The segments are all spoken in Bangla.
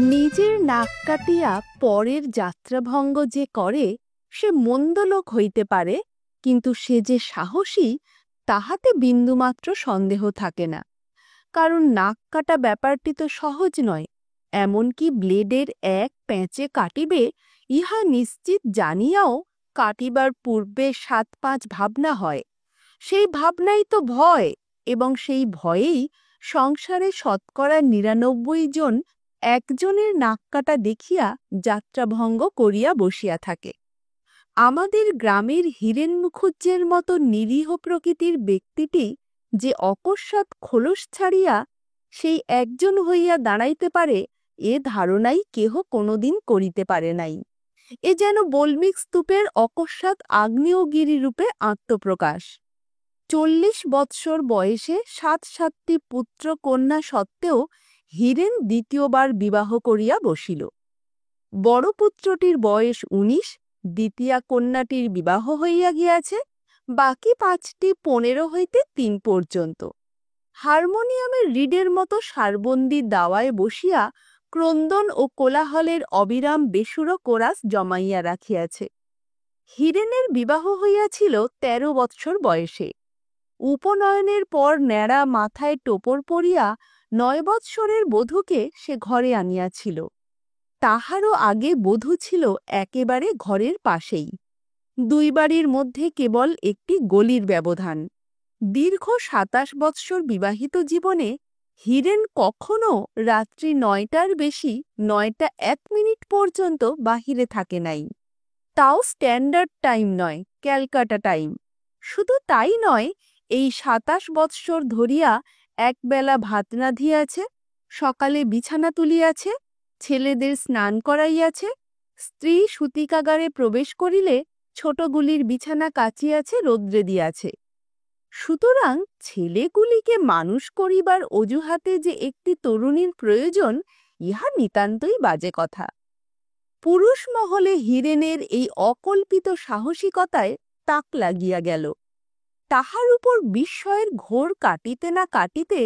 নিজের নাক কাটিয়া পরের যাত্রাভঙ্গ যে করে সে মন্দ লোক হইতে পারে, কিন্তু সে যে সাহসী তাহাতে বিন্দুমাত্র সন্দেহ থাকে না। কারণ নাক কাটা ব্যাপারটি তো সহজ নয়। এমনকি ব্লেডের এক প্যাঁচে কাটিবে ইহা নিশ্চিত জানিয়াও কাটিবার পূর্বে ৭-৫ ভাবনা হয়। সেই ভাবনাই তো ভয়, এবং সেই ভয়েই সংসারে শতকরা ৯৯ জন একজনের নাক কাটা দেখিয়া যাত্রাভঙ্গ করিয়া বসিয়া থাকে। আমাদের গ্রামের হীরেন মুখুজ্জের মতো নিরীহ প্রকৃতির ব্যক্তিটি যে অকস্মাৎ খোলস ছাড়িয়া সেই একজন হইয়া দাঁড়াইতে পারে, এ ধারণাই কেহ কোনোদিন করিতে পারে নাই। এ যেন বল্মিক স্তূপের অকস্মাৎ আগ্নেয়গিরিরূপে আত্মপ্রকাশ। ৪০ বৎসর বয়সে ৭-৭টি পুত্র কন্যা সত্ত্বেও হীরেন দ্বিতীয়বার বিবাহ করিয়া বসিল। বড় পুত্রটির বয়স ১৯, দ্বিতীয়া কন্যাটির বিবাহ হইয়া গিয়াছে, বাকি ৫টি ১৫ হইতে ৩ পর্যন্ত। হারমোনিয়ামের রিডের মতো সারবন্দি দাওয়ায় বসিয়া ক্রন্দন ও কোলাহলের অবিরাম বেসুরো কোরাস জমাইয়া রাখিয়াছে। হীরেনের বিবাহ হইয়াছিল ১৩ বৎসর বয়সে। উপনয়নের পর ন্যাড়া মাথায় টোপর পরিয়া ৯ বৎসরের বধূকে সে ঘরে আনিয়াছিল। তাহারও আগে বধূ ছিল একেবারে ঘরের পাশেই। ২ বাড়ির মধ্যে কেবল একটি গলির ব্যবধান। দীর্ঘ ২৭ বৎসর বিবাহিত জীবনে হীরেন কখনো রাত্রি ৯টার বেশি ৯টা ১ মিনিট পর্যন্ত বাহিরে থাকে নাই। তাও স্ট্যান্ডার্ড টাইম নয়, ক্যালকাটা টাইম। শুধু তাই নয়, এই ২৭ বৎসর ধরিয়া একবেলা ভাত রাঁধিয়াছে, সকালে বিছানা তুলিয়াছে, ছেলেদের স্নান করাইয়াছে, স্ত্রী সূতিকাগারে প্রবেশ করিলে ছোটগুলির বিছানা কাচিয়াছে, রৌদ্রে দিয়াছে। সুতরাং ছেলেগুলিকে মানুষ করিবার অজুহাতে যে একটি তরুণীর প্রয়োজন, ইহা নিতান্তই বাজে কথা। পুরুষ মহলে হীরেনের এই অকল্পিত সাহসিকতায় তাক লাগিয়া গেল। তাহার উপর বিস্ময়ের ঘোর কাটিতে না কাটিতে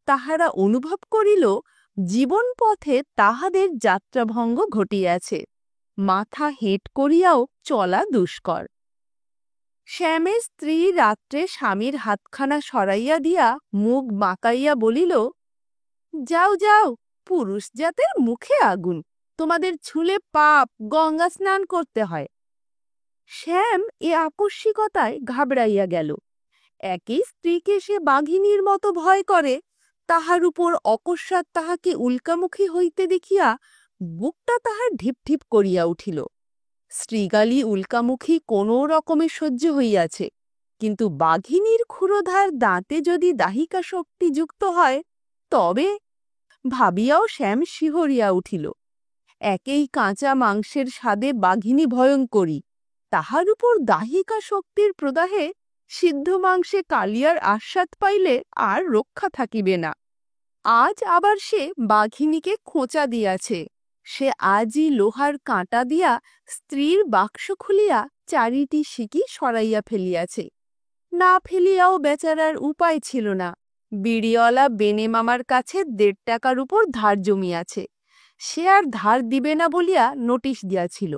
তাহারা অনুভব করিল জীবনপথে তাহাদের যাত্রাভঙ্গ ঘটিয়াছে। মাথা হেঁট করিয়াও চলা দুষ্কর। শ্যামের স্ত্রী রাত্রে স্বামীর হাতখানা সরাইয়া দিয়া মুখ বাঁকাইয়া বলিল, যাও যাও, পুরুষ জাতের মুখে আগুন, তোমাদের ছুলে পাপ, গঙ্গা স্নান করতে হয়। শ্যাম এ আকস্মিকতায় ঘাবড়াইয়া গেল। একই স্ত্রীকে সে বাঘিনীর মতো ভয় করে, তাহার উপর অকস্মাৎ তাহাকে উল্কামুখী হইতে দেখিয়া বুকটা তাহার ঢিপ ঢিপ করিয়া উঠিল। শ্রীগালী উল্কামুখী কোনো রকমে সহ্য হইয়াছে, কিন্তু বাঘিনীর ক্ষুরোধার দাঁতে যদি দাহিকা শক্তি যুক্ত হয় তবে ভাবিয়াও শ্যাম শিহরিয়া উঠিল। একেই কাঁচা মাংসের স্বাদে বাঘিনী ভয়ঙ্করী, তাহার উপর দাহিকা শক্তির প্রদাহে সিদ্ধ মাংসে কালিয়ার আস্বাদ পাইলে আর রক্ষা থাকিবে না। আজ আবার সে বাঘিনীকে খোঁচা দিয়াছে। সে আজই লোহার কাঁটা দিয়া স্ত্রীর বাক্স খুলিয়া ৪টি সিকি সরাইয়া ফেলিয়াছে। না ফেলিয়াও বেচারার উপায় ছিল না। বিড়িওয়ালা বেনে মামার কাছে ১.৫ টাকার উপর ধার জমিয়াছে। সে আর ধার দিবে না বলিয়া নোটিশ দিয়াছিল।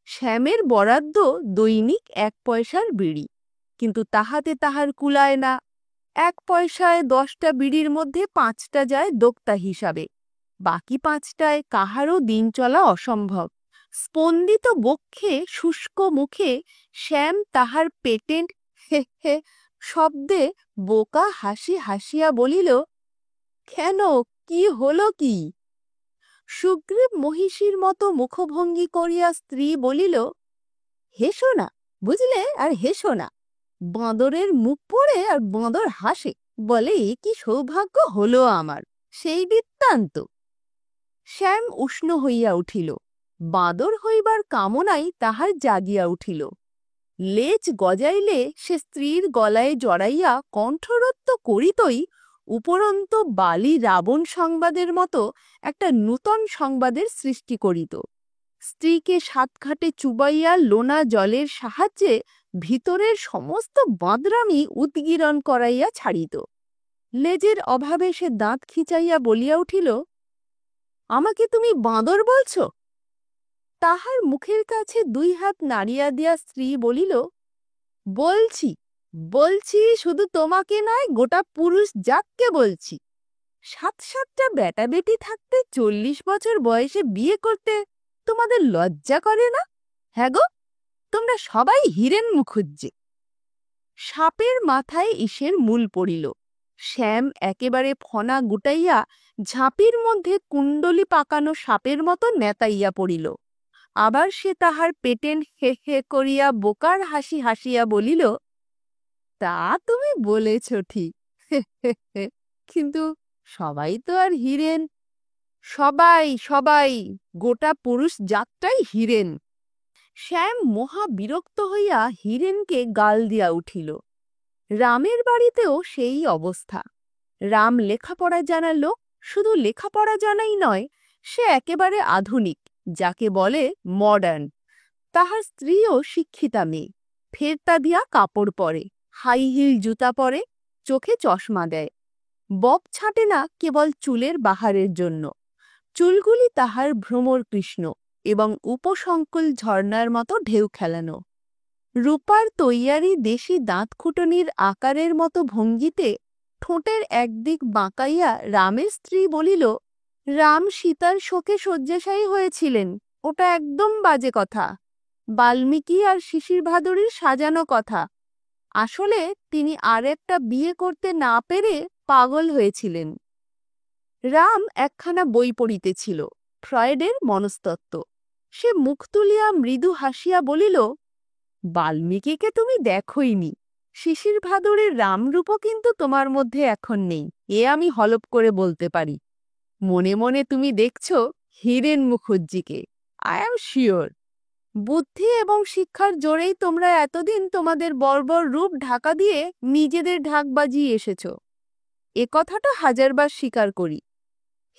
শ্যামের বরাদ্দ দৈনিক ১ পয়সার বিড়ি, কিন্তু তাহাতে তাহার কুলায় না। ১ পয়সায় ১০টা বিড়ির মধ্যে ৫টা যায় দোক্তা হিসাবে, বাকি ৫টায় কাহারও দিন চলা অসম্ভব। স্পন্দিত বক্ষে শুষ্ক মুখে শ্যাম তাহার পেটেন্ট হে হে শব্দে বোকা হাসি হাসিয়া বলিল, কেন, কি হলো কি? সুগ্রীব মহিষীর মতো মুখভঙ্গি করিয়া স্ত্রী বলিল, হেসো না, বুঝলে, আর হেসো না। বাঁদরের মুখ পড়ে আর বাঁদর হাসে, বলে এ কি সৌভাগ্য হলো আমার, সেই বৃত্তান্ত। শ্যাম উষ্ণ হইয়া উঠিল। বাঁদর হইবার কামনাই তাহার জাগিয়া উঠিল। লেজ গজাইলে সে স্ত্রীর গলায় জড়াইয়া কণ্ঠরোত্ত করিতই উপরন্ত বালি রাবণ সংবাদের মতো একটা নূতন সংবাদের সৃষ্টি করিত। স্ত্রীকে সাতঘাটে চুবাইয়া লোনা জলের সাহায্যে ভিতরের সমস্ত বাঁদরামি উদ্গীরণ করাইয়া ছাড়িত। লেজের অভাবে সে দাঁত খিচাইয়া বলিয়া উঠিল, আমাকে তুমি বাঁদর বলছ? তাহার মুখের কাছে 2 হাত নাড়িয়া দিয়া স্ত্রী বলিল, বলছি বলছি, শুধু তোমাকে নয়, গোটা পুরুষ জাতকে বলছি। 7-7টা বেটা বেটি থাকতে 40 বছর বয়সে বিয়ে করতে তোমাদের লজ্জা করে না? হ্যাঁ গো, তোমরা সবাই হীরেন মুখুজ্জে। সাপের মাথায় ইসের মূল পড়িল। শ্যাম একেবারে ফনা গুটাইয়া ঝাঁপির মধ্যে কুণ্ডলি পাকানো সাপের মতো নেতাইয়া পড়িল। আবার সে তাহার পেটেন হে হে করিয়া বোকার হাসি হাসিয়া বলিল, তা তুমি বলেছ ঠিক, কিন্তু সবাই তো আর হীরেন। সবাই সবাই, গোটা পুরুষ জাতটাই হীরেন। শ্যাম মহা বিরক্ত হইয়া হীরেনকে গাল দিয়া উঠিল। রামের বাড়িতেও সেই অবস্থা। রাম লেখাপড়া জানা লোক, শুধু লেখাপড়া জানাই নয়, সে একেবারে আধুনিক, যাকে বলে মডার্ন। তাহার স্ত্রীও শিক্ষিতা মেয়ে, ফেরতা দিয়া কাপড় পরে, হাই হিল জুতা পরে, চোখে চশমা দেয়। বব ছাটে না কেবল চুলের বাহারের জন্য। চুলগুলি তাহার ভ্রমর কৃষ্ণ এবং উপসংকুল ঝর্ণার মতো ঢেউ খেলানো। রূপার তৈয়ারি দেশি দাঁতখুটনির আকারের মতো ভঙ্গিতে ঠোঁটের একদিক বাঁকাইয়া রামের স্ত্রী বলিল, রাম সীতার শোকে শয্যাশায়ী হয়েছিলেন, ওটা একদম বাজে কথা। বাল্মীকি আর শিশির ভাদুরীর সাজানো কথা। আসলে তিনি আর একটা বিয়ে করতে না পেরে পাগল হয়েছিলেন। রাম একখানা বই পড়িতেছিল, ফ্রয়েডের মনস্তত্ত্ব। সে মুখ তুলিয়া মৃদু হাসিয়া বলিল, বাল্মীকিকে তুমি দেখোইনি। শিশির ভাদুরীর রামরূপও কিন্তু তোমার মধ্যে এখন নেই, এ আমি হলপ করে বলতে পারি। মনে মনে তুমি দেখছ হীরেন মুখুজ্জিকে, আই অ্যাম শিওর। বুদ্ধি এবং শিক্ষার জোরেই তোমরা এতদিন তোমাদের বর্বর রূপ ঢাকা দিয়ে নিজেদের ঢাক বাজিয়ে এসেছ। এ কথাটা হাজারবার স্বীকার করি।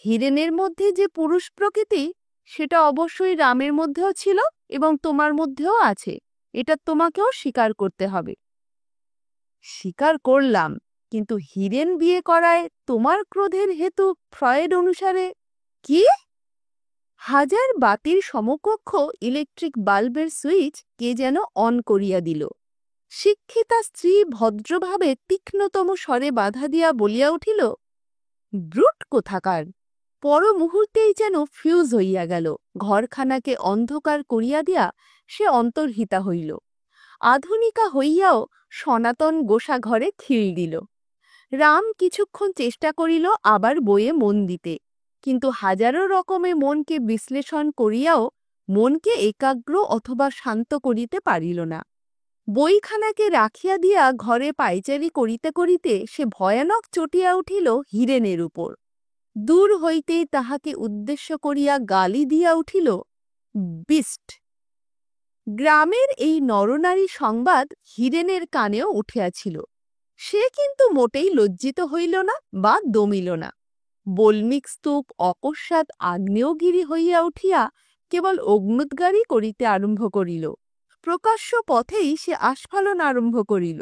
হীরেনের মধ্যে যে পুরুষ প্রকৃতি, সেটা অবশ্যই রামের মধ্যেও ছিল এবং তোমার মধ্যেও আছে, এটা তোমাকেও স্বীকার করতে হবে। স্বীকার করলাম, কিন্তু হীরেন বিয়ে করায় তোমার ক্রোধের হেতু ফ্রয়েড অনুসারে কি? হাজার বাতির সমকক্ষ ইলেকট্রিক বাল্বের সুইচ কে যেন অন করিয়া দিল। শিক্ষিতা স্ত্রী ভদ্রভাবে তীক্ষ্ণতম স্বরে বাধা দিয়া বলিয়া উঠিল, ব্রুট কোথাকার! পর মুহূর্তেই যেন ফিউজ হইয়া গেল। ঘরখানাকে অন্ধকার করিয়া দিয়া সে অন্তর্হিতা হইল। আধুনিকা হইয়াও সনাতন গোসা ঘরে খিল দিল। রাম কিছুক্ষণ চেষ্টা করিল আবার বইয়ে মন দিতে, কিন্তু হাজারো রকমে মনকে বিশ্লেষণ করিয়াও মনকে একাগ্র অথবা শান্ত করিতে পারিল না। বইখানাকে রাখিয়া দিয়া ঘরে পায়চারি করিতে করিতে সে ভয়ানক চটিয়া উঠিল হীরেনের উপর। দূর হইতেই তাহাকে উদ্দেশ্য করিয়া গালি দিয়া উঠিল, বিস্ট! গ্রামের এই নরনারী সংবাদ হীরেনের কানেও উঠিয়াছিল। সে কিন্তু মোটেই লজ্জিত হইল না বা দমিল না। বল্মিক স্তূপ অকস্মাৎ আগ্নেয়গিরি হইয়া উঠিয়া কেবল অগ্নুদ্গারই করিতে আরম্ভ করিল। প্রকাশ্য পথেই সে আস্ফালন আরম্ভ করিল।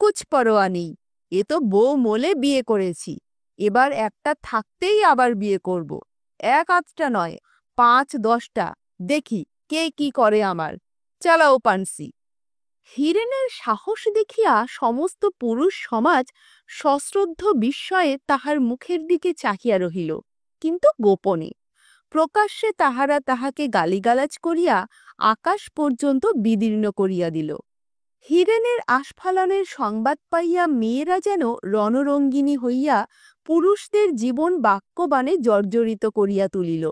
কুছ পরোয়া নেই, এ তো বউ মোলে বিয়ে করেছি, এবার একটা থাকতেই আবার বিয়ে করব। 1-8টা নয়, 5-10টা, দেখি কে কি করে আমার। চালাও পানসি। হীরেনের সাহস দেখিয়া সমস্ত পুরুষ সমাজ সশ্রদ্ধ বিস্ময়ে তাহার মুখের দিকে চাহিয়া রহিল, কিন্তু গোপনে। প্রকাশ্যে তাহারা তাহাকে গালিগালাজ করিয়া আকাশ পর্যন্ত বিদীর্ণ করিয়া দিল। হীরেনের আস্ফালনের সংবাদ পাইয়া মেয়েরা যেন রণরঙ্গিনী হইয়া পুরুষদের জীবন বাক্যবাণে জর্জরিত করিয়া তুলিল।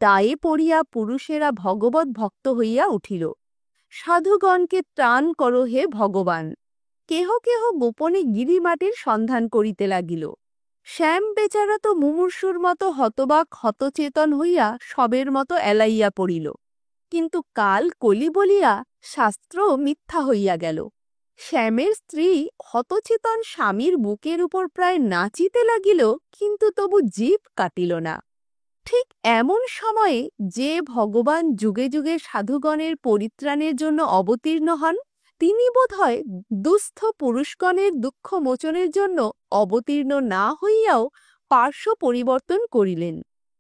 দায়ে পড়িয়া পুরুষেরা ভগবৎ ভক্ত হইয়া উঠিল। সাধুগণকে ত্রাণ করো হে ভগবান! কেহ কেহ গোপনে গিরিমাটির সন্ধান করিতে লাগিল। শ্যাম বেচারা তো মুমূর্ষুর মতো হতবাক হতচেতন হইয়া সবের মতো এলাইয়া পড়িল। কিন্তু কাল কলি বলিয়া শাস্ত্র মিথ্যা হইয়া গেল। শ্যামের স্ত্রী হতচেতন স্বামীর বুকের উপর প্রায় নাচিতে লাগিল, কিন্তু তবু জিভ কাটিল না। ঠিক এমন সময়ে যে ভগবান যুগে যুগে সাধুগণের পরিত্রাণের জন্য অবতীর্ণ হন, তিনি বোধহয় দুস্থ পুরুষগণের দুঃখ মোচনের জন্য অবতীর্ণ না হইয়াও পার্শ্ব পরিবর্তন করিলেন।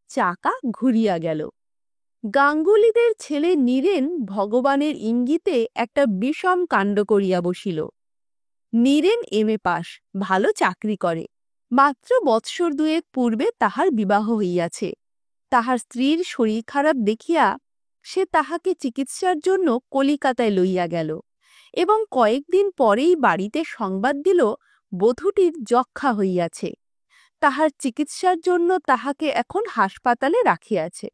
চাকা ঘুরিয়া গেল। গাঙ্গুলিদের ছেলে নীরেন ভগবানের ইঙ্গিতে একটা বিষম কাণ্ড করিয়া বসিল। নীরেন এমএ পাস, ভালো চাকরি করে। মাত্র বৎসর দুয়েক পূর্বে তাহার বিবাহ হইয়াছে। তাহার স্ত্রীর শরীর খারাপ দেখিয়া সে তাহাকে চিকিৎসার জন্য কলিকাতায় লইয়া গেল এবং কয়েকদিন পরেই বাড়িতে সংবাদ দিল বধূটির যক্ষ্মা হইয়াছে। তাহার চিকিৎসার জন্য তাহাকে এখন হাসপাতালে রাখিয়াছে।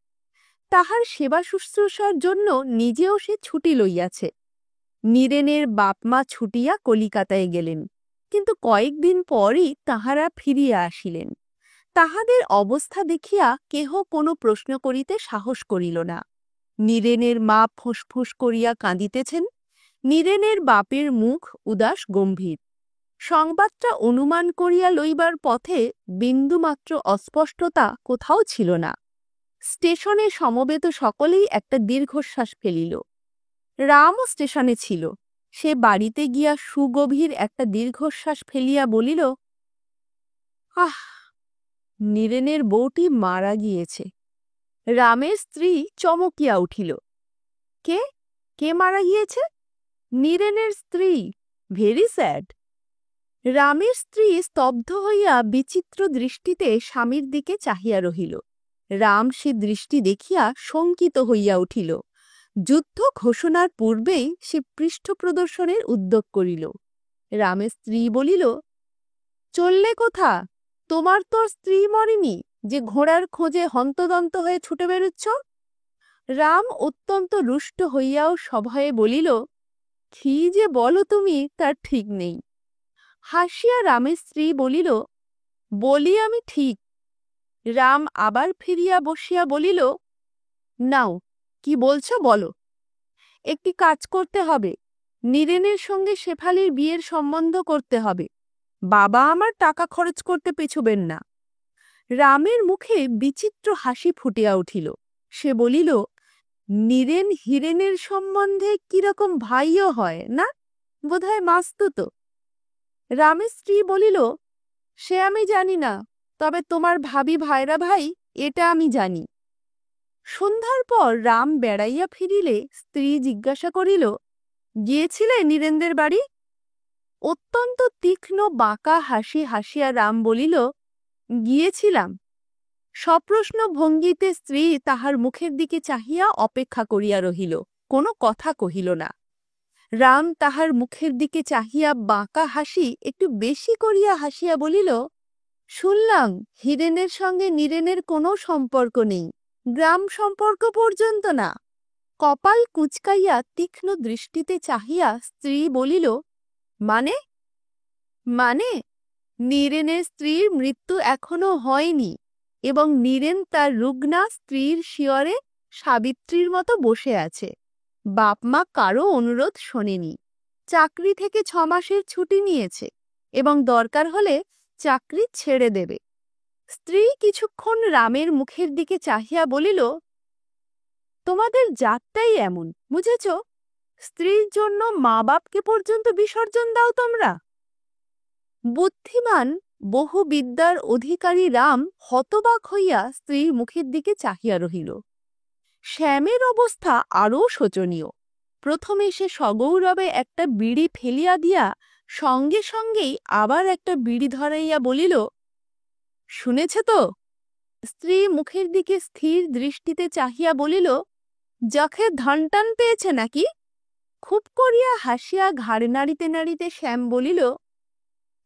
তাহার সেবা শুশ্রূষার জন্য নিজেও সে ছুটি লইয়াছে। নীরেনের বাপমা ছুটিয়া কলিকাতায় গেলেন, কিন্তু কয়েকদিন পরই তাহারা ফিরিয়া আসিলেন। তাহাদের অবস্থা দেখিয়া কেহ কোনো প্রশ্ন করিতে সাহস করিল না। নীরেনের মা ফুসফুস করিয়া কাঁদিতেছেন, নীরেনের বাপের মুখ উদাস গম্ভীর। সংবাদটা অনুমান করিয়া লইবার পথে বিন্দুমাত্র অস্পষ্টতা কোথাও ছিল না। স্টেশনে সমবেত সকলেই একটা দীর্ঘশ্বাস ফেলিল। রামও স্টেশনে ছিল। সে বাড়িতে গিয়া সুগভীর একটা দীর্ঘশ্বাস ফেলিয়া বলিল, আহ, নীরেনের বউটি মারা গিয়েছে। রামের স্ত্রী চমকিয়া উঠিল। কে কে মারা গিয়েছে? নীরেনের স্ত্রী। Very sad. রামের স্ত্রী স্তব্ধ হইয়া বিচিত্র দৃষ্টিতে স্বামীর দিকে চাহিয়া রহিল। রাম সে দৃষ্টি দেখিয়া শঙ্কিত হইয়া উঠিল। যুদ্ধ ঘোষণার পূর্বেই সে পৃষ্ঠ প্রদর্শনের উদ্যোগ করিল। রামের স্ত্রী বলিল, চললে কোথা? তোমার তোর স্ত্রী মরেনি যে ঘোড়ার খোঁজে হন্তদন্ত হয়ে ছুটে বেরুচ্ছ? রাম অত্যন্ত রুষ্ট হইয়াও সভয়ে বলিল, কি যে বলো তুমি তার ঠিক নেই। হাসিয়া রামের স্ত্রী বলিল, বলি আমি ঠিক। রাম আবার ফিরিয়া বসিয়া বলিল, নাও, কি বলছো বলো। একটি কাজ করতে হবে। নীরেনের সঙ্গে শেফালির বিয়ের সম্বন্ধ করতে হবে। বাবা আমার টাকা খরচ করতে পিছুবেন না। রামের মুখে বিচিত্র হাসি ফুটিয়া উঠিল। সে বলিল, নীরেন হিরেনের সম্বন্ধে কিরকম ভাইও হয় না, বোধহয় মাস্তুতো। রামের স্ত্রী বলিল, সে আমি জানি না, তবে তোমার ভাবি ভাইরা ভাই এটা আমি জানি। সন্ধ্যার পর রাম বেড়াইয়া ফিরিলে স্ত্রী জিজ্ঞাসা করিল, গিয়েছিলে নীরেনদের বাড়ি? অত্যন্ত তীক্ষ্ণ বাঁকা হাসি হাসিয়া রাম বলিল, গিয়েছিলাম। সপ্রশ্ন ভঙ্গিতে স্ত্রী তাহার মুখের দিকে চাহিয়া অপেক্ষা করিয়া রহিল, কোনো কথা কহিল না। রাম তাহার মুখের দিকে চাহিয়া বাঁকা হাসি একটু বেশি করিয়া হাসিয়া বলিল, শুনলাম হিরেনের সঙ্গে নীরেনের কোনো সম্পর্ক নেই, গ্রাম সম্পর্ক পর্যন্ত না। কপাল কুঁচকাইয়া তীক্ষ্ণ দৃষ্টিতে চাহিয়া স্ত্রী বলিল, মানে? মানে নীরেনের স্ত্রীর মৃত্যু এখনো হয়নি এবং নীরেন তার রুগ্না স্ত্রীর শিয়রে সাবিত্রীর মতো বসে আছে। বাপমা কারো অনুরোধ শোনেনি। চাকরি থেকে 6 মাসের ছুটি নিয়েছে এবং দরকার হলে চাকরি ছেড়ে দেবে। স্ত্রী কিছুক্ষণ রামের মুখের দিকে চাহিয়া বলিল, তোমাদের জাতটাই এমন, বুঝেছ? স্ত্রীর জন্য মা বাপকে পর্যন্ত বিসর্জন দাও তোমরা। বুদ্ধিমান বহু বিদ্যার অধিকারী রাম হতবাক হইয়া স্ত্রীর মুখের দিকে চাহিয়া রহিল। শ্যামের অবস্থা আরও শোচনীয়। প্রথমে সে সগৌরবে একটা বিড়ি ফেলিয়া দিয়া সঙ্গে সঙ্গেই আবার একটা বিড়ি ধরাইয়া বলিল, শুনেছ তো? স্ত্রী মুখের দিকে স্থির দৃষ্টিতে চাহিয়া বলিল, যাকে ধানটান পেয়েছে নাকি? খুব করিয়া হাসিয়া ঘাড় নাড়িতে নাড়িতে শ্যাম বলিল,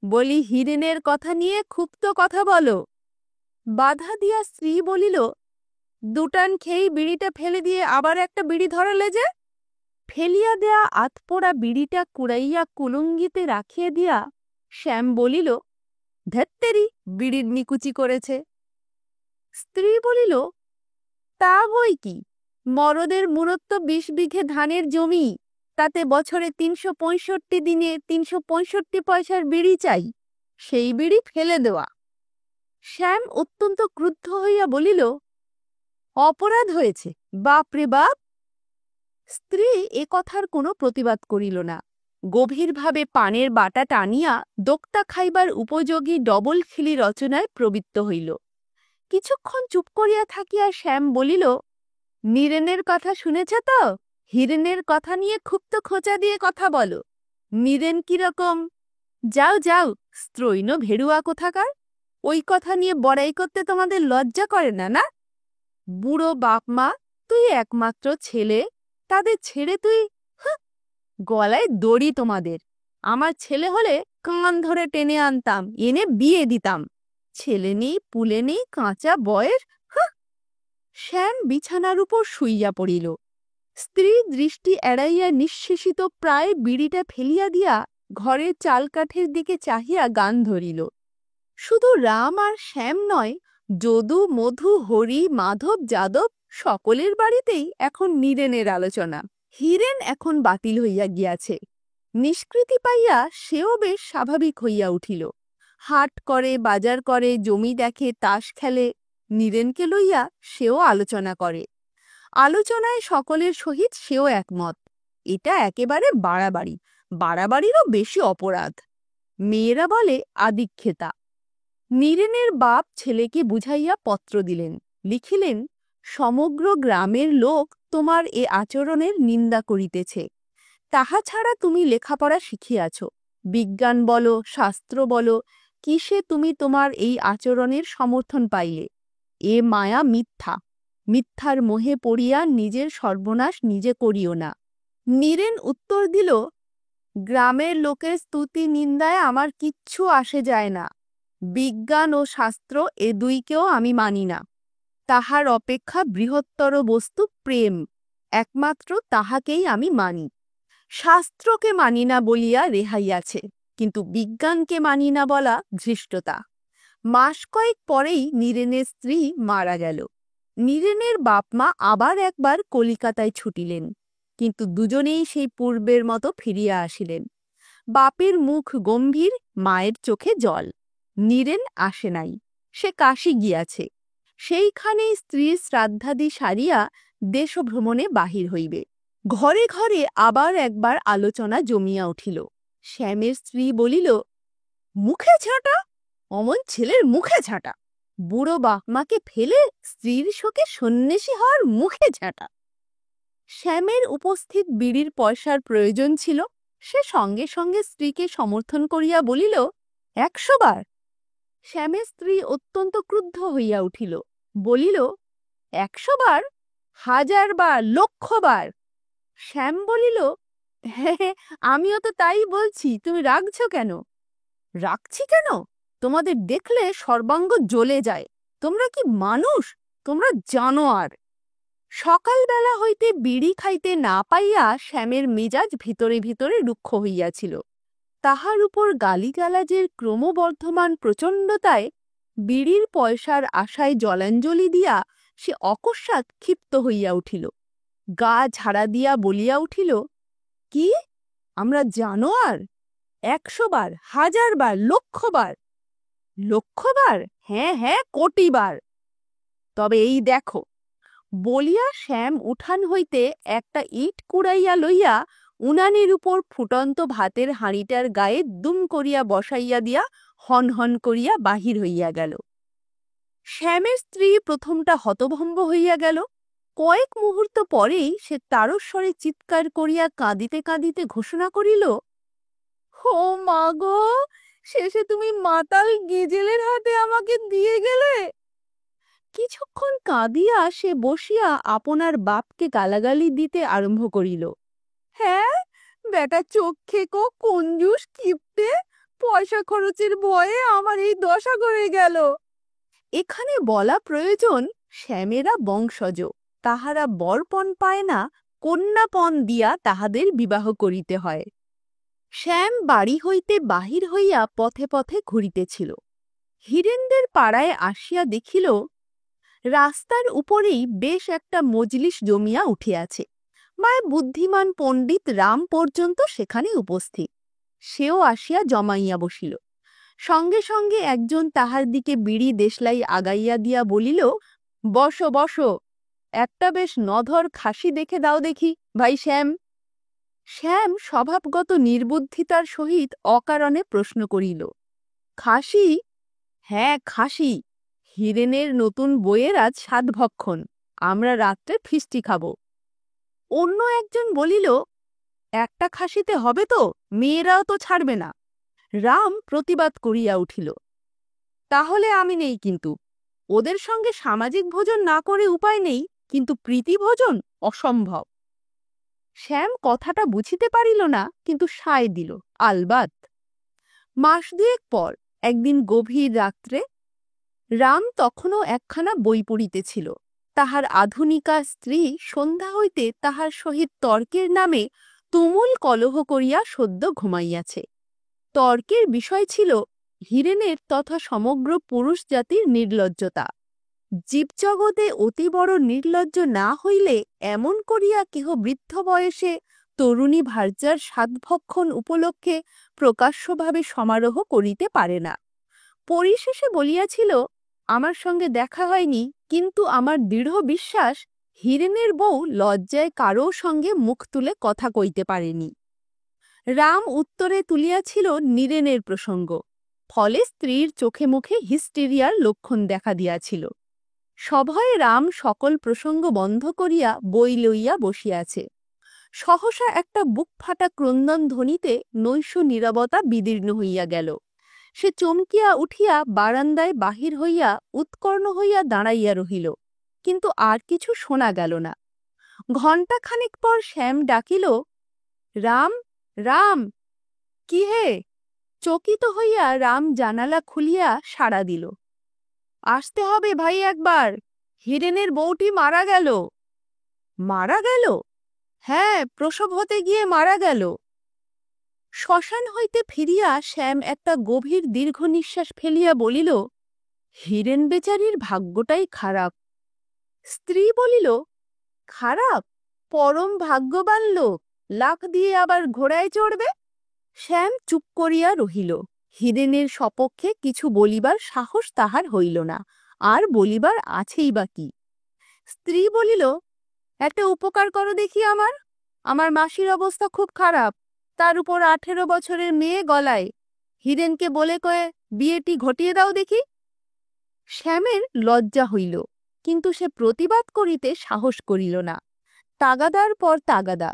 বলি হিরেনের কথা নিয়ে খুব তো কথা বলো। বাধা দিয়া স্ত্রী বলিল, দুটান খেয়েই বিড়িটা ফেলে দিয়ে আবার একটা বিড়ি ধরালে যে? ফেলিয়া দেয়া আতপোড়া বিড়িটা কুড়াইয়া কুলুঙ্গিতে রাখিয়া দিয়া শ্যাম বলিল, ধ্যাত্তেরি, বিড়ির নিকুচি করেছে। স্ত্রী বলিল, তা বই কি, মরদের মুরত্ব 20 বিঘে ধানের জমি, তাতে বছরে 365 দিনে 365 পয়সার বিড়ি চাই, সেই বিড়ি ফেলে দেওয়া। শ্যাম অত্যন্ত ক্রুদ্ধ হইয়া বলিল, অপরাধ হয়েছে, বাপরে বাপ। স্ত্রী এ কথার কোনো প্রতিবাদ করিল না। গভীরভাবে পানের বাটা টানিয়া দোক্তা খাইবার উপযোগী ডবল খিলি রচনায় প্রবৃত্ত হইল। কিছুক্ষণ চুপ করিয়া থাকিয়া শ্যাম বলিল, নীরেনের কথা শুনেছ তো? হিরেনের কথা নিয়ে খুব তো খোঁচা দিয়ে কথা বলো। নীরেন কিরকম? যাও যাও, স্ত্রৈণ ভেড়ুয়া কোথাকার। ওই কথা নিয়ে বড়াই করতে তোমাদের লজ্জা করে না, না? বুড়ো বাপ মা, তুই একমাত্র ছেলে, তাদের ছেড়ে তুই? গলায় দড়ি তোমাদের। আমার ছেলে হলে কান ধরে টেনে আনতাম, এনে বিয়ে দিতাম। ছেলে নেই, পুলে নেই, কাঁচা বয়স। শ্যাম বিছানার উপর শুইয়া পড়িল। স্ত্রী দৃষ্টি এড়াইয়া নিঃশেষিত প্রায় বিড়িটা ফেলিয়া দিয়া ঘরের চালকাঠের দিকে চাহিয়া গান ধরিল। শুধু রাম আর শ্যাম নয়, যদু, মধু, হরি, মাধব, যাদব সকলের বাড়িতেই এখন নীরেনের আলোচনা। হিরেন এখন বাতিল হইয়া গিয়াছে। নিষ্কৃতি পাইয়া সেও বেশ স্বাভাবিক হইয়া উঠিল। হাট করে, বাজার করে, জমি দেখে, তাস খেলে। নীরেনকে লইয়া সেও আলোচনা করে। আলোচনায় সকলের সহিত সেও একমত। এটা একেবারে বাড়াবাড়ি, বাড়াবাড়িরও বেশি অপরাধ। মেয়েরা বলে আদিক্ষেতা। নীরেনের বাপ ছেলেকে বুঝাইয়া পত্র দিলেন, লিখিলেন, সমগ্র গ্রামের লোক তোমার এ আচরণের নিন্দা করিতেছে। তাহা ছাড়া তুমি লেখাপড়া শিখিয়াছ, বিজ্ঞান বলো, শাস্ত্র বলো, কিসে তুমি তোমার এই আচরণের সমর্থন পাইলে? এ মায়া মিথ্যা। মিথ্যার মোহে পড়িয়া নিজের সর্বনাশ নিজে করিও না। নীরেন উত্তর দিল, গ্রামের লোকের স্তুতি নিন্দায় আমার কিচ্ছু আসে যায় না। বিজ্ঞান ও শাস্ত্র এ দুইকেও আমি মানি না। তাহার অপেক্ষা বৃহত্তর বস্তু প্রেম, একমাত্র তাহাকেই আমি মানি। শাস্ত্রকে মানি না বলিয়া রেহাই আছে, কিন্তু বিজ্ঞানকে মানি না বলা ধৃষ্টতা। মাস কয়েক পরেই নীরেনের স্ত্রী মারা গেল। নীরেনের বাপমা আবার একবার কলিকাতায় ছুটিলেন, কিন্তু দুজনেই সেই পূর্বের মতো ফিরিয়া আসিলেন। বাপের মুখ গম্ভীর, মায়ের চোখে জল। নীরেন আসে নাই, সে কাশী গিয়াছে। সেইখানেই স্ত্রীর শ্রাদ্ধাদি সারিয়া দেশভ্রমণে বাহির হইবে। ঘরে ঘরে আবার একবার আলোচনা জমিয়া উঠিল। শ্যামের স্ত্রী বলিল, মুখে ঝাঁটা, অমন ছেলের মুখে ঝাঁটা। বুড়ো বাপমাকে ফেলে স্ত্রীর শোকে সন্ন্যাসী হওয়ার মুখে ঝাঁটা। শ্যামের উপস্থিত বিড়ির পয়সার প্রয়োজন ছিল। সে সঙ্গে সঙ্গে স্ত্রীকে সমর্থন করিয়া বলিল, 100 বার। শ্যামের স্ত্রী অত্যন্ত ক্রুদ্ধ হইয়া উঠিল, বলিল, 100 বার? 1000 বার, 1,00,000 বার। শ্যাম বলিল, হ্যাঁ, আমিও তো তাই বলছি, তুমি রাগছ কেন? রাগছি কেন? তোমাদের দেখলে সর্বাঙ্গ জ্বলে যায়। তোমরা কি মানুষ? তোমরা জানোয়ার। সকালবেলা হইতে বিড়ি খাইতে না পাইয়া শ্যামের মেজাজ ভিতরে ভিতরে রুক্ষ হইয়াছিল। তাহার উপর গালিগালাজের ক্রমবর্ধমান প্রচণ্ডতায় বিড়ির পয়সার আশায় জলাঞ্জলি দিয়া সে অকস্মাৎ ক্ষিপ্ত হইয়া উঠিল। গা ঝাড়া দিয়া বলিয়া উঠিল, কি? আমরা জানোয়ার? 100 বার, 1000 বার, 1,00,000 বার। 1,00,000 বার? হ্যাঁ হ্যাঁ, কোটি বার। তবে এই দেখো। বলিয়া শ্যাম উঠান হইতে একটা ইট কুড়াইয়া লইয়া উনানের উপর ফুটন্ত ভাতের হাঁড়িটার গায়ে দুম করিয়া বসাইয়া দিয়া হন হন করিয়া বাহির হইয়া গেল। শ্যামের স্ত্রী প্রথমটা হতভম্ব হইয়া গেল। কয়েক মুহূর্ত পরেই সে তারস্বরে চিৎকার করিয়া কাঁদিতে কাঁদিতে ঘোষণা করিল, ও মা গো, শেষে তুমি মাতাল গেজেলের হাতে আমাকে দিয়ে গেলে। কিছুক্ষণ কাঁদিয়া সে বসিয়া আপনার বাপকে গালাগালি দিতে আরম্ভ করিল। হ্যাঁ, বেটা চোখে কো কঞ্জুস কিপ্টে, পয়সা খরচের ভয়ে আমার এই দশা করে গেল। এখানে বলা প্রয়োজন, শ্যামেরা বংশজ, তাহারা বরপণ পায় না, কন্যাপণ দিয়া তাহাদের বিবাহ করিতে হয়। শ্যাম বাড়ি হইতে বাহির হইয়া পথে পথে ঘুরিতেছিল। হিরেনদের পাড়ায় আসিয়া দেখিল, রাস্তার উপরেই বেশ একটা মজলিস জমিয়া উঠিয়াছে। মায় বুদ্ধিমান পণ্ডিত রাম পর্যন্ত সেখানে উপস্থিত। সেও আসিয়া জমাইয়া বসিল। সঙ্গে সঙ্গে একজন তাহার দিকে বিড়ি দেশলাই আগাইয়া দিয়া বলিল, বসো বসো, একটা বেশ নধর খাসি দেখে দাও দেখি, ভাই শ্যাম। শ্যাম স্বভাবগত নির্বুদ্ধিতার সহিত অকারণে প্রশ্ন করিল, খাসি? হ্যাঁ, খাসি। হিরেনের নতুন বইয়ের আজ সাতভক্ষণ, আমরা রাত্রে ফিস্টি খাব। অন্য একজন বলিল, একটা খাসিতে হবে তো, মেয়েরাও তো ছাড়বে না। রাম প্রতিবাদ করিয়া উঠিল, তাহলে আমি নেই, কিন্তু ওদের সঙ্গে সামাজিক ভোজন না করে উপায় নেই, কিন্তু প্রীতি ভোজন অসম্ভব। শ্যাম কথাটা বুঝিতে পারিল না, কিন্তু সায় দিল, আলবাত। মাস দুয়েক পর একদিন গভীর রাত্রে রাম তখনও একখানা বই পড়িতেছিল। তাহার আধুনিকা স্ত্রী সন্ধ্যা হইতে তাহার সহিত তর্কের নামে তুমুল কলহ করিয়া সদ্য ঘুমাইয়াছে। তর্কের বিষয় ছিল হিরেনের তথা সমগ্র পুরুষ জাতির নির্লজ্জতা। জীবজগতে অতি বড় নির্লজ্জ না হইলে এমন করিয়া কেহ বৃদ্ধ বয়সে তরুণী ভার্যার সাতভক্ষণ উপলক্ষে প্রকাশ্যভাবে সমারোহ করিতে পারে না। পরিশেষে বলিয়াছিল, আমার সঙ্গে দেখা হয়নি, কিন্তু আমার দৃঢ় বিশ্বাস হিরেনের বউ লজ্জায় কারও সঙ্গে মুখ তুলে কথা কইতে পারেনি। রাম উত্তরে তুলিয়াছিল নীরেনের প্রসঙ্গ, ফলে স্ত্রীর চোখে মুখে হিস্টেরিয়ার লক্ষণ দেখা দিয়াছিল। সভয়ে রাম সকল প্রসঙ্গ বন্ধ করিয়া বই লইয়া বসিয়াছে। সহসা একটা বুক ফাটা ক্রন্দন ধ্বনিতে নৈশ নীরবতা বিদীর্ণ হইয়া গেল। সে চমকিয়া উঠিয়া বারান্দায় বাহির হইয়া উৎকর্ণ হইয়া দাঁড়াইয়া রহিল, কিন্তু আর কিছু শোনা গেল না। ঘণ্টাখানেক পর শ্যাম ডাকিল, রাম, রাম। কি হে? চকিত হইয়া রাম জানালা খুলিয়া সাড়া দিল, আসতে হবে ভাই একবার, হিরেনের বউটি মারা গেল। মারা গেল? হ্যাঁ, প্রসব হতে গিয়ে মারা গেল। শ্মশান হইতে ফিরিয়া শ্যাম একটা গভীর দীর্ঘ নিঃশ্বাস ফেলিয়া বলিল, হিরেন বেচারির ভাগ্যটাই খারাপ। স্ত্রী বলিল, খারাপ? পরম ভাগ্যবান লোক, লাফ দিয়ে আবার ঘোড়ায় চড়বে। শ্যাম চুপ করিয়া রহিল। হিরেনের সপক্ষে কিছু বলিবার সাহস তাহার হইল না, আর বলিবার আছেই বা কি। স্ত্রী বলিল, একটা উপকার করো দেখি আমার। আমার মাসির অবস্থা খুব খারাপ, তার উপর 18 বছরের মেয়ে গলায়। হিরেনকে বলে কয়ে বিয়েটি ঘটিয়ে দাও দেখি। শ্যামের লজ্জা হইল, কিন্তু সে প্রতিবাদ করিতে সাহস করিল না। তাগাদার পর তাগাদা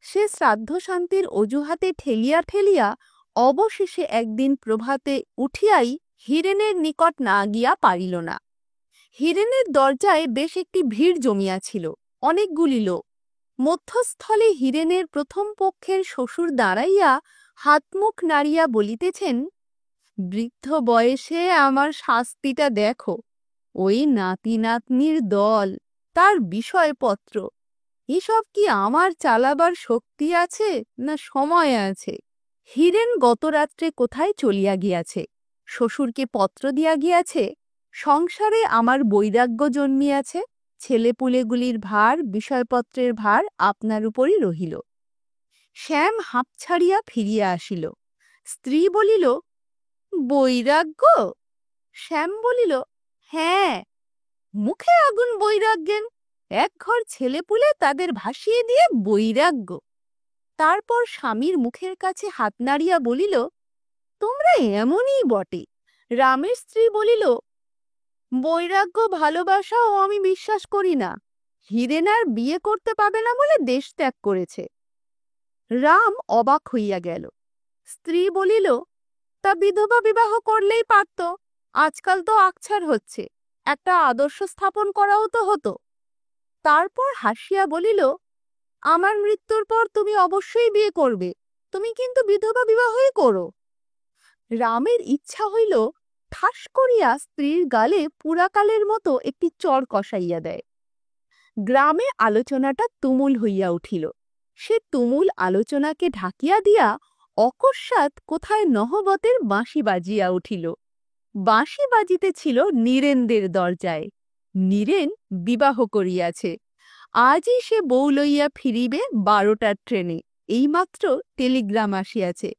সে শ্রাদ্ধ শান্তির অজুহাতে ঠেলিয়া ঠেলিয়া অবশেষে একদিন প্রভাতে উঠিয়াই হিরেনের নিকট না গিয়া পারিল না। হিরেনের দরজায় বেশ একটি ভিড় জমিয়াছিল, অনেকগুলি লোক। মধ্যস্থলে হিরেনের প্রথম পক্ষের শ্বশুর দাঁড়াইয়া হাতমুখ নাড়িয়া বলিতেছেন, বৃদ্ধ বয়সে আমার শাস্তিটা দেখো, ওই নাতি নাতনির দল, তার বিষয়পত্র, এসব কি আমার চালাবার শক্তি আছে না সময় আছে? হিরেন গত রাত্রে কোথায় চলিয়া গিয়াছে, শ্বশুরকে পত্র দিয়া গিয়াছে, সংসারে আমার বৈরাগ্য জন্মিয়াছে, ছেলেপুলেগুলির ভার, বিষয়পত্রের ভার আপনার উপরই রহিল। শ্যাম হাঁপ ছাড়িয়া ফিরিয়া আসিল। স্ত্রী বলিল, বৈরাগ্য? শ্যাম বলিল, হ্যাঁ, মুখে আগুন বৈরাগ্যের, এক ঘর ছেলেপুলে তাদের ভাসিয়ে দিয়ে বৈরাগ্য। তারপর স্বামীর মুখের কাছে হাত নাড়িয়া বলিল, তোমরা এমনই বটে। রামের স্ত্রী বলিল, বৈরাগ্য ভালোবাসাও আমি বিশ্বাস করি না। হিরেন আর বিয়ে করতে পাবে না বলে দেশ ত্যাগ করেছে। রাম অবাক হইয়া গেল। স্ত্রী বলিল, তা বিধবা বিবাহ করলেই পারত, আজকাল তো আকছার হচ্ছে, একটা আদর্শ স্থাপন করাও তো হতো। তারপর হাসিয়া বলিল, আমার মৃত্যুর পর তুমি অবশ্যই বিয়ে করবে, তুমি কিন্তু বিধবা বিবাহই করো। রামের ইচ্ছা হইল ঠাস করিয়া স্ত্রীর গালে পুরাকালের মতো একটি চড় কষাইয়া দেয়। গ্রামে আলোচনাটা তুমুল হইয়া উঠিল। সে তুমুল আলোচনাকে ঢাকিয়া দিয়া অকস্মাৎ কোথায় নহবতের বাঁশি বাজিয়া উঠিল। বাঁশি বাজিতেছিল নীরেনদের দরজায়। নীরেন বিবাহ করিয়াছে, আজই সে বউ লইয়া ফিরিবে 12টার ট্রেনে, এইমাত্র টেলিগ্রাম আসিয়াছে।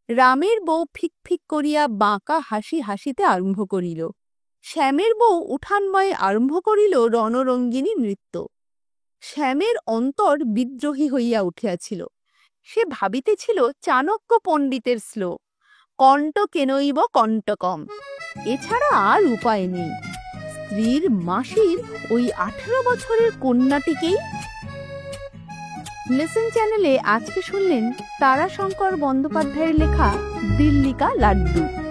রামের বউ ফিক ফিক করিয়া বাঁকা হাসি হাসিতে আরম্ভ করিল। শ্যামের বউ উঠানময়ে আরম্ভ করিল রণরঙ্গিনী নৃত্য। শ্যামের অন্তর বিদ্রোহী হইয়া উঠিয়াছিল। সে ভাবিতেছিল চাণক্য পণ্ডিতের শ্লোক, কণ্ঠ কেনইব কণ্টকম, এছাড়া আর উপায় নেই। স্ত্রীর মাসির ওই 18 বছরের কন্যাটিকেই? লেসন চ্যানেলে আজকে শুনলেন তারাশঙ্কর বন্দ্যোপাধ্যায়ের লেখা দিল্লি কা লাড্ডু।